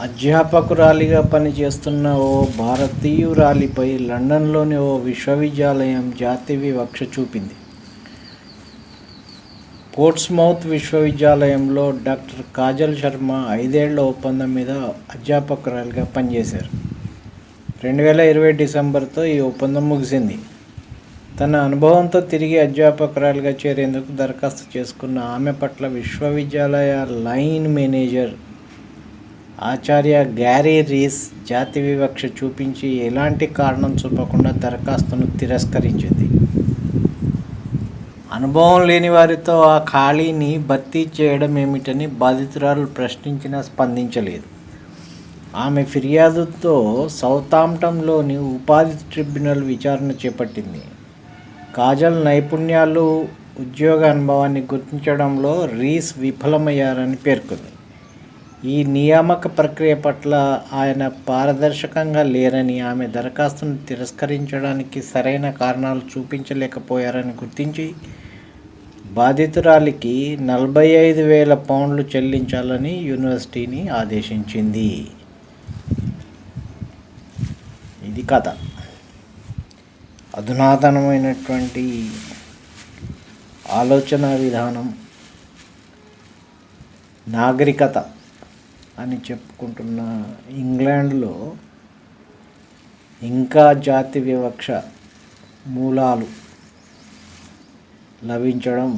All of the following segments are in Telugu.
అధ్యాపకురాలిగా పనిచేస్తున్న ఓ భారతీయురాలిపై లండన్లోని ఓ విశ్వవిద్యాలయం జాతి వివక్ష చూపింది. పోర్ట్స్మౌత్ విశ్వవిద్యాలయంలో డాక్టర్ కాజల్ శర్మ 5 ఏళ్ల ఒప్పందం మీద అధ్యాపకురాలిగా పనిచేశారు. 2020 డిసెంబర్తో ఈ ఒప్పందం ముగిసింది. తన అనుభవంతో తిరిగి అధ్యాపకురాలిగా చేరేందుకు దరఖాస్తు చేసుకున్న ఆమె పట్ల విశ్వవిద్యాలయ లైన్ మేనేజర్ ఆచార్య గ్యారీ రీస్ జాతి వివక్ష చూపించి ఎలాంటి కారణం చూపకుండా దరఖాస్తును తిరస్కరించింది. అనుభవం లేని వారితో ఆ ఖాళీని భర్తీ చేయడం ఏమిటని బాధితురాలు ప్రశ్నించినా స్పందించలేదు. ఆమె ఫిర్యాదుతో సౌతాంప్టన్లోని ఉపాధి ట్రిబ్యునల్ విచారణ చేపట్టింది. కాజల్ నైపుణ్యాలు, ఉద్యోగ అనుభవాన్ని గుర్తించడంలో రీస్ విఫలమయ్యారని పేర్కొంది. ఈ నియామక ప్రక్రియ పట్ల ఆయన పారదర్శకంగా లేరని, ఆమె దరఖాస్తును తిరస్కరించడానికి సరైన కారణాలు చూపించలేకపోయారని గుర్తించి బాధితురాలికి £45,000 చెల్లించాలని యూనివర్సిటీని ఆదేశించింది. ఇది కథ. అధునాతనమైనటువంటి ఆలోచన విధానం, నాగరికత అని చెప్పుకుంటున్న ఇంగ్లాండ్లో ఇంకా జాతి వివక్ష మూలాలు లభించడం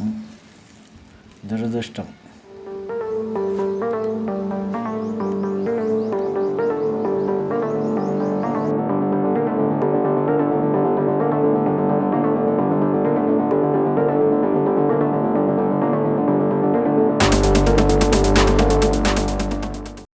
దురదృష్టం.